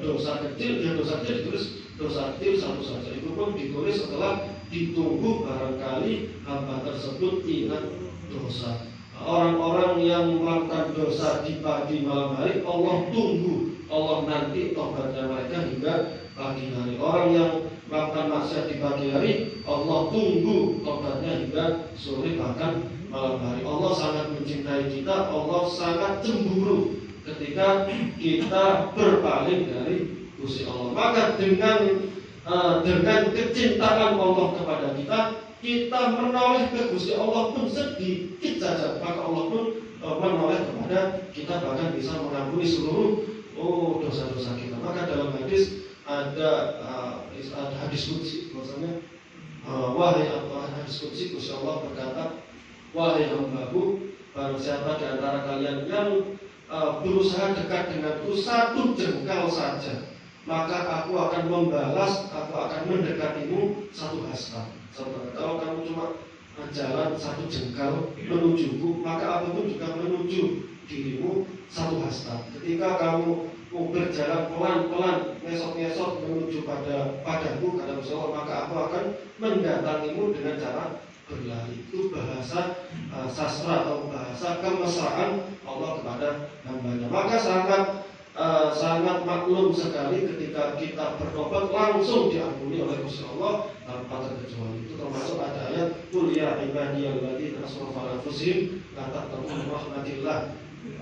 dosa kecil. Ya dosa kecil ditulis dosa kecil satu saja. Itu pun ditulis setelah ditunggu barangkali hamba tersebut ingat dosa. Orang-orang yang melakukan dosa di pagi malam hari, Allah tunggu, Allah nanti tobatnya mereka hingga pagi hari. Orang yang melakukan maksiat di pagi hari, Allah tunggu tobatnya hingga sore bahkan malam hari. Allah sangat mencintai kita, Allah sangat cemburu ketika kita berpaling dari Gusti Allah. Maka dengan kecintaan Allah kepada kita menoleh ke Gusti Allah pun sedikit saja, maka Allah pun menoleh kepada kita, bahkan bisa mengampuni seluruh dosa-dosa kita. Maka dalam hadis ada hadis qudsi, bahwasanya hadis qudsi, Gusti Allah berkata, wahai hambaku, barang siapa di antara kalian yang berusaha dekat denganku satu jengkal saja, maka aku akan membalas, aku akan mendekatimu satu hasta. Kalau kamu cuma jalan satu jengkal menujuku, maka aku pun juga menuju dirimu satu hasta. Ketika kamu berjalan pelan-pelan, ngesot-ngesot menuju padaku, kata Rasulullah, maka aku akan mendatangimu dengan cara berlari. Itu bahasa sastra atau bahasa kemesraan Allah kepada hambanya. Maka sangat maklum sekali ketika kita bertobat langsung diampuni oleh Gusti Allah tanpa terkecuali. Itu termasuk ada ayat qul ya ibadiyalladzina asrafu ala anfusihim la taqnatu min rahmatillah.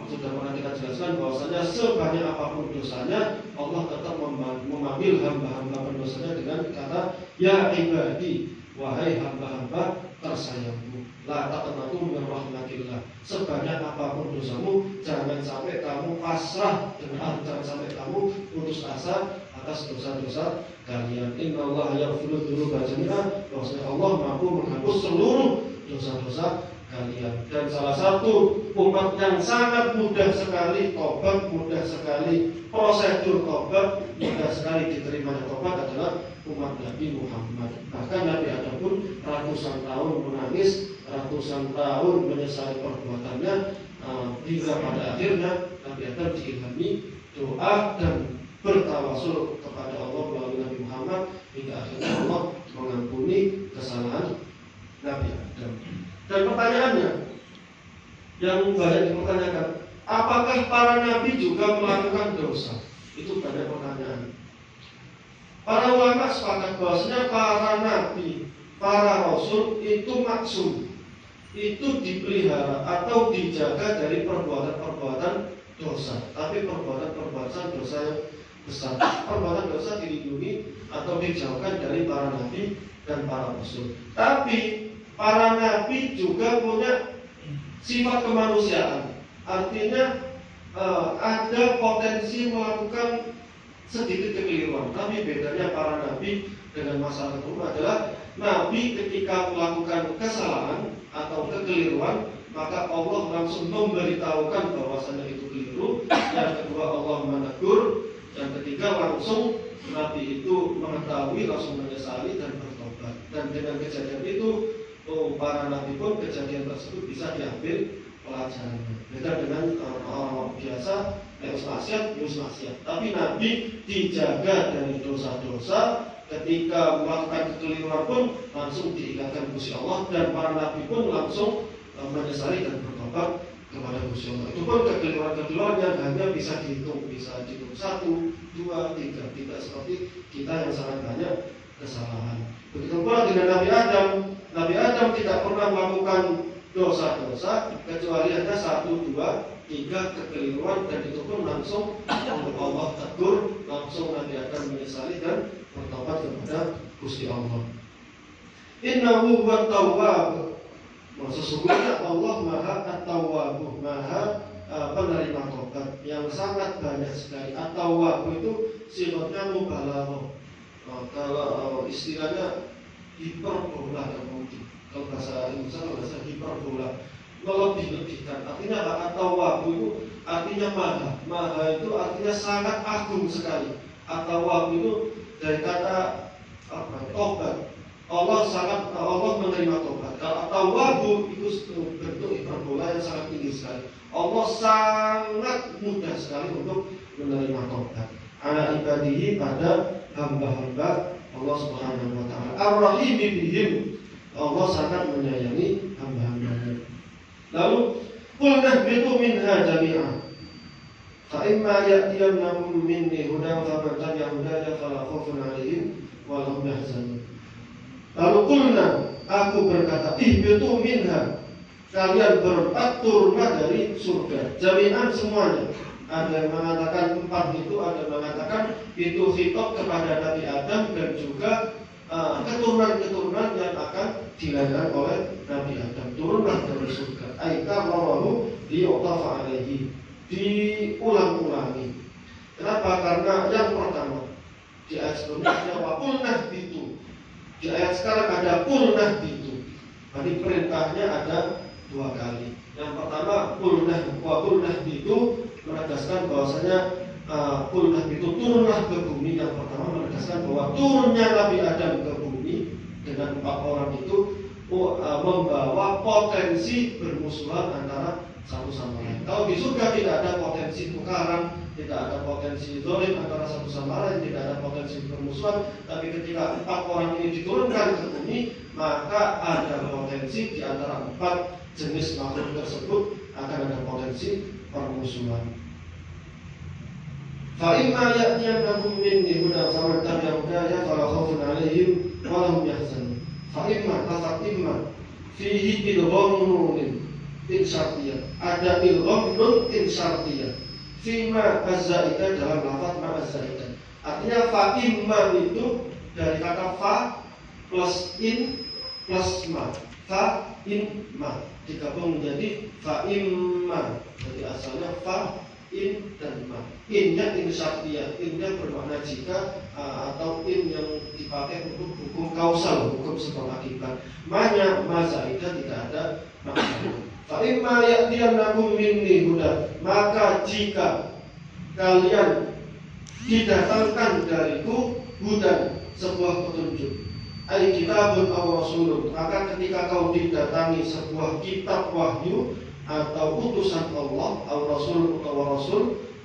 Sudah pernah kita jelaskan bahwasanya sebanyak apapun dosanya, Allah tetap memanggil hamba-hamba pendosanya dengan kata ya ibadi, wahai hamba-hamba tersayangku, la taqnatu min rahmatillah. Sebanyak apapun dosamu, jangan sampai kamu pasrah dengan jangan sampai kamu putus asa atas dosa-dosa kalian. Innallaha yaghfiru dzunuba jami'an, bahwasanya Allah mampu menghapus seluruh dosa-dosa kalian. Dan salah satu umat yang sangat mudah sekali tobat, mudah sekali prosedur tobat, mudah sekali diterimanya tobat adalah umat Nabi Muhammad. Bahkan Nabi Adam pun ratusan tahun menangis, ratusan tahun menyesali perbuatannya, hingga pada akhirnya Nabi Adam diilhami doa dan bertawasul kepada Allah melalui Nabi Muhammad, hingga akhirnya Allah mengampuni kesalahan Nabi Adam. Dan pertanyaannya yang banyak dipertanyakan, apakah para nabi juga melakukan dosa? Itu banyak pertanyaan. Para ulama sepakat bahwasanya para nabi, para rasul itu maksum, itu dipelihara atau dijaga dari perbuatan-perbuatan dosa. Tapi perbuatan-perbuatan dosa yang besar, perbuatan dosa dilindungi atau dijauhkan dari para nabi dan para rasul. Tapi para nabi juga punya sifat kemanusiaan. Artinya ada potensi melakukan sedikit kekeliruan. Tapi bedanya para nabi dengan masyarakat umum adalah nabi ketika melakukan kesalahan atau kekeliruan, maka Allah langsung memberitahukan bahwasanya itu keliru. Yang kedua, Allah menegur. Yang ketiga, langsung nabi itu mengetahui, langsung menyesali dan bertobat. Dan dengan kejadian itu, para nabi pun kejadian tersebut bisa diambil pelajarannya. Beda dengan orang biasa maksiat. Tapi Nabi dijaga dari dosa-dosa. Ketika melakukan kekeliruan pun langsung diingatkan Gusti Allah, dan para Nabi pun langsung menyesali dan bertobat kepada Gusti Allah. Itu pun kekeliruan yang hanya bisa dihitung 1, 2, 3, tidak seperti kita yang sangat banyak kesalahan. Begitu pula dengan Nabi Adam. Nabi Adam tidak pernah melakukan dosa-dosa kecuali hanya 1, 2, 3 kekeliruan, dan itu pun langsung Allah tegur, langsung Nabi Adam menyesali dan bertobat kepada Gusti Allah. Innahu huwa tawwab. Sesungguhnya Allah Maha At-Tawwab, Maha penerima tobat yang sangat banyak sekali. At-Tawwab itu sifatnya mubalaghah. Kalau istilahnya hiperbola mungkin. Kalau bahasa Indonesia bahasa hiperbola, melebih-lebihkan. Artinya apa? At-Tawwab itu artinya maha itu artinya sangat agung sekali. At-Tawwab itu dari kata tobat. Allah menerima tobat. Kalau At-Tawwab itu bentuk hiperbola yang sangat tinggi sekali. Allah sangat mudah sekali untuk menerima tobat. Ala ibadihi, pada hamba-hamba Allah Subhanahu wa taala. Ar-Rahim bihim, Allah sangat menyayangi hamba-hambanya. Lalu qul nahbitu minha jami'an. Fa imma ya'tiyannakum minni hudan faman tabi'a hudaya fala khaufun 'alaihim wa lahum yahzanun. Lalu qulna, aku berkata, ihbitu minha, kalian berempat turunlah dari surga, jami'an semuanya. Ada yang mengatakan 4 itu, ada yang mengatakan itu khitab kepada Nabi Adam dan juga keturunan-keturunan yang akan dilahirkan oleh Nabi Adam. Turunlah dari surga. Aika rawahu liyutafa alaihi, diulang-ulangi. Kenapa? Karena yang pertama di ayat sebelumnya wa qulna itu, di ayat sekarang ada qulna itu. Jadi perintahnya ada 2 kali. Yang pertama wa qulna itu menegaskan bahwasanya qulna itu turunlah ke bumi. Yang pertama menegaskan bahwa turunnya Nabi Adam ke bumi dengan 4 orang itu membawa potensi bermusuhan antara satu sama lain. Kalau di surga tidak ada potensi tukaran, tidak ada potensi zalim antara satu sama lain, tidak ada potensi permusuhan. Tapi ketika 4 orang ini diturunkan ke bumi, maka ada potensi di antara 4 jenis makhluk tersebut akan ada potensi permusuhan. Fa imma ya'tiyannakum minni hudan faman tabi'a hudaya fala khaufun 'alaihim wa lahum yahzanun. Fa imma tafatimma fihi idgham nunin insyartiyah. Ada idgham nun insyartiyah. Fima az-zaidah dalam lafaz ma az-zaidah. Artinya fa imma itu dari kata fa plus in plus ma. Fa in ma digabung menjadi fa imma. Jadi asalnya fa in dan ma. In-nya insyartiyah. In-nya bermakna jika atau in yang dipakai untuk hukum kausal, hukum sebab akibat. Ma-nya ma zaidah tidak ada makna. Fa imma ya'tiyannakum minni hudan, maka jika kalian didatangkan dariku hudan, sebuah petunjuk, ai kitabun aw rasulun, maka ketika kau didatangi sebuah kitab wahyu atau utusan Allah, atau rasul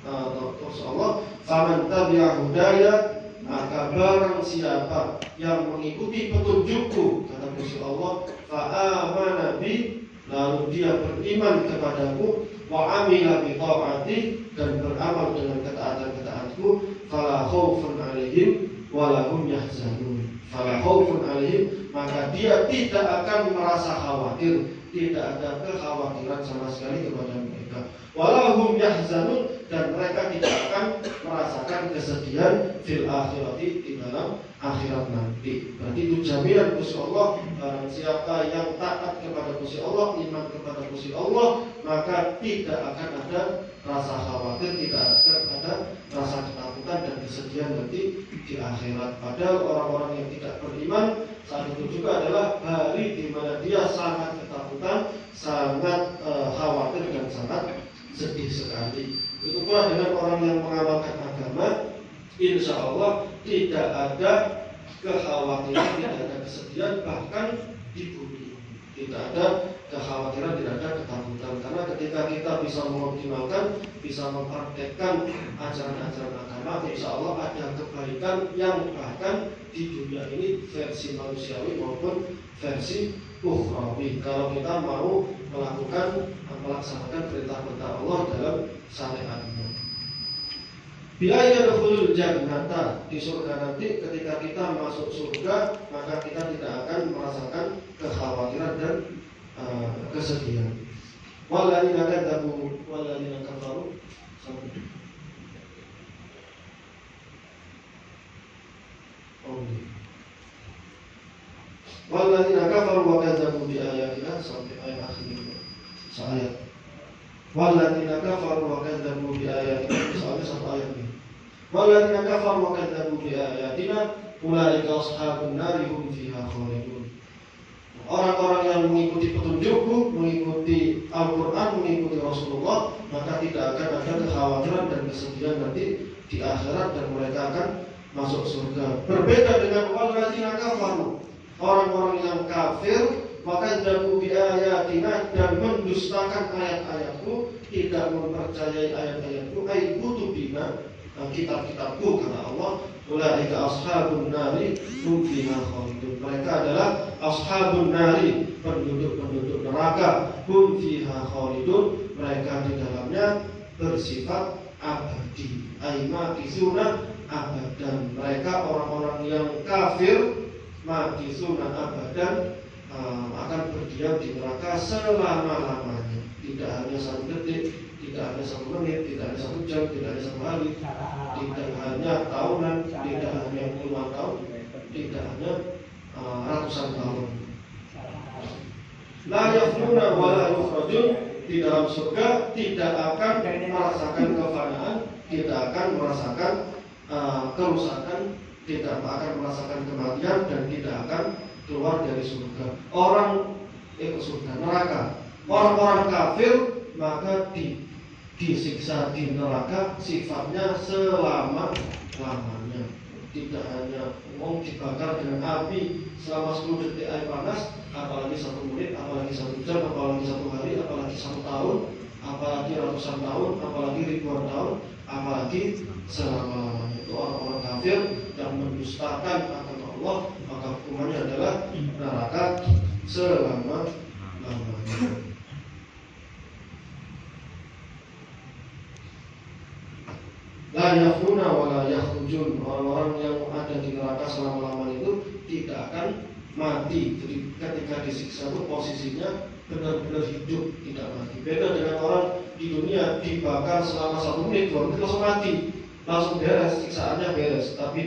atau Allah, faman tabi'a hudaya, maka barang siapa yang mengikuti petunjukku, kata Gusti Allah, fa amana bi, lalu dia beriman kepadaku, wa amila bi taati, dan beramal dengan ketaatan-ketaatku, fala khaufun 'alaihim wa lahum yahzanun. Fala khaufun 'alaihim, maka dia tidak akan merasa khawatir, tidak ada kekhawatiran sama sekali kepada mereka. Wa lahum yahzanun, dan mereka tidak akan merasakan kesedihan fil akhirati, di dalam akhirat nanti. Berarti itu jaminan Gusti Allah. Barang siapa yang taat kepada Gusti Allah, iman kepada Gusti Allah, maka tidak akan ada rasa khawatir, tidak akan ada rasa ketakutan dan kesedihan nanti di akhirat. Padahal orang-orang yang tidak beriman saat itu juga adalah hari di mana dia sangat ketakutan, sangat khawatir dan sangat sedih sekali. Itu pula dengan orang yang mengamalkan agama, insya Allah tidak ada kekhawatiran, tidak ada kesedihan, bahkan di bumi. tidak ada kekhawatiran, tidak ada ketakutan. Karena ketika kita bisa mengoptimalkan, bisa mempraktekkan ajaran-ajaran agama, insya Allah ada kebaikan yang bahkan di dunia ini versi manusiawi maupun versi ukhrawi. Kalau kita mau melaksanakan perintah-perintah Allah dalam syariatnya. Biaya dukhulul jannata, di surga nanti ketika kita masuk surga maka kita tidak akan merasakan kekhawatiran dan kesedihan. Walladzina kadzabu walladzina kafaru walladzina kafaru wa kadzabu bi ayatina sampai ayat akhir ayat. Walladzina kafaru wa kadzabu bi ayatina sampai satu ayat ini. Walladzina kafaru wa kadzabu bi ayatina ulaika ashabun nar hum fiha khalidun. Orang-orang yang mengikuti petunjukku, mengikuti Al-Quran, mengikuti Rasulullah, maka tidak akan ada kekhawatiran dan kesedihan nanti di akhirat dan mereka akan masuk surga. Berbeda dengan walladzina kafaru, orang-orang yang kafir, maka kadzabu bi ayatina, dan mendustakan ayat-ayatku, tidak mempercayai ayat-ayatku, ay kutubina, kitab-kitabku, kata Allah, ulaika ashabun nari hum fiha khalidun. Mereka adalah ashabun nari, penduduk-penduduk neraka, hum fiha khalidun, mereka di dalamnya bersifat abadi, ay makisuna abadan. Mereka orang-orang yang kafir, makisuna abadan, akan berdiam di neraka selama-lamanya. Tidak hanya 1 detik, tidak hanya 1 menit, tidak hanya 1 jam, tidak hanya 1 hari, tidak hanya tahunan, tidak hanya puluhan tahun, tidak hanya ratusan tahun. La yafnuna wa la yukhrajun, di dalam surga tidak akan merasakan kefanaan, tidak akan merasakan kerusakan, tidak akan merasakan kematian, dan tidak akan keluar dari surga. Surga, neraka. Orang-orang kafir maka disiksa di neraka sifatnya selama-lamanya. Tidak hanya dibakar dengan api selama 10 detik air panas, apalagi 1 menit, apalagi 1 jam, apalagi 1 hari, apalagi 1 tahun, apalagi ratusan tahun, apalagi ribuan tahun, apalagi selama-lamanya. Itu orang-orang kafir yang mendustakan agama Allah, maka hukumannya adalah neraka selama-lamanya. La yafnuna wa la yakhrujun, orang-orang yang ada di neraka selama-lamanya itu tidak akan mati. Jadi ketika disiksa itu posisinya benar-benar hidup, tidak mati. Beda dengan orang di dunia dibakar selama 1 menit, 2 menit langsung mati, langsung beres, siksaannya beres. Tapi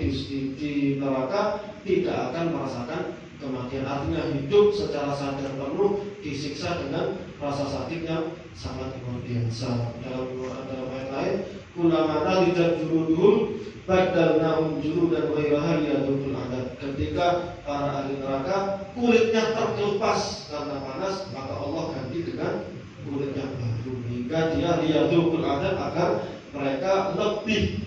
di neraka tidak akan merasakan kematian, artinya hidup secara sadar penuh, disiksa dengan rasa sakit yang sangat luar biasa. Dalam ayat lain, kulamana lidat juluduhum badalnahum juludan ghairaha liyadukul adab. Ketika para ahli neraka kulitnya terkelupas karena panas, maka Allah ganti dengan kulit yang baru, hingga dia liyadukul adab, agar mereka lebih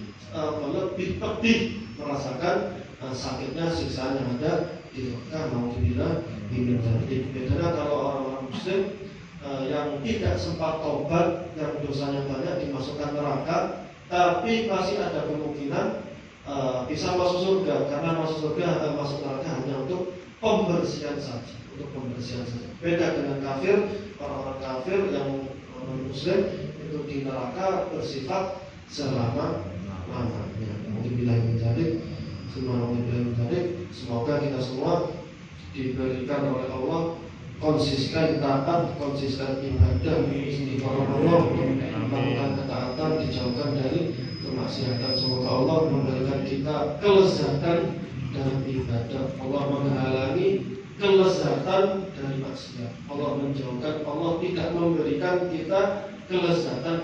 pedih merasakan sakitnya siksaan yang ada di neraka. Nauzubillah min dzalik. Bedanya kalau orang-orang muslim yang tidak sempat tobat, yang dosanya banyak, dimasukkan neraka, tapi masih ada kemungkinan bisa masuk surga, karena masuk surga masuk neraka hanya untuk pembersihan saja, Beda dengan kafir, orang-orang kafir yang muslim itu di neraka bersifat selama-lamanya. Nauzubillah min dzalik. Semoga kita semua diberikan oleh Allah konsisten taat, konsisten ibadah, istiqomah Allah, melakukan ketaatan, dijauhkan dari kemaksiatan. Semoga Allah memberikan kita kelezatan dalam ibadah. Allah menghalangi kelezatan dari maksiat. Allah menjauhkan, Allah tidak memberikan kita kelezatan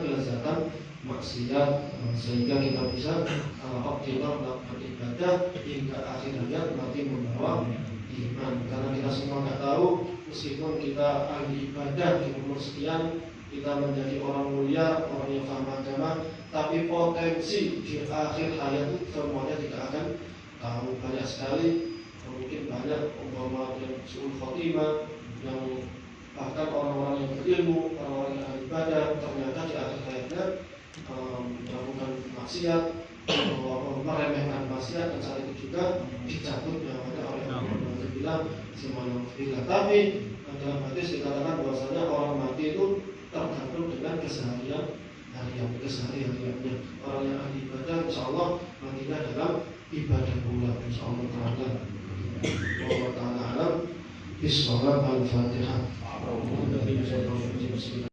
maksiat, sehingga kita bisa optimal melakukan ibadah hingga akhir hayat nanti membawa iman. Karena kita semua nggak tahu, meskipun kita ahli ibadah di umur sekian, kita menjadi orang mulia, orang yang paham agama, tapi potensi di akhir hayat itu semuanya tidak akan tahu. Banyak sekali, mungkin banyak umpama yang suul khotimah, yang bahkan orang-orang yang berilmu, orang-orang yang ahli ibadah ternyata di akhir hayatnya melakukan maksiat, meremehkan maksiat, dan saat itu juga dicabut nyawanya oleh Allah. Bilang semuanya bila. Tapi dalam hadis dikatakan bahwasanya orang mati itu tergantung dengan kesehariannya. Orang yang ahli ibadah, insya Allah matinya dalam ibadah pula, insya Allah taala. Allah taala alam. Bismillah al-Fatihah.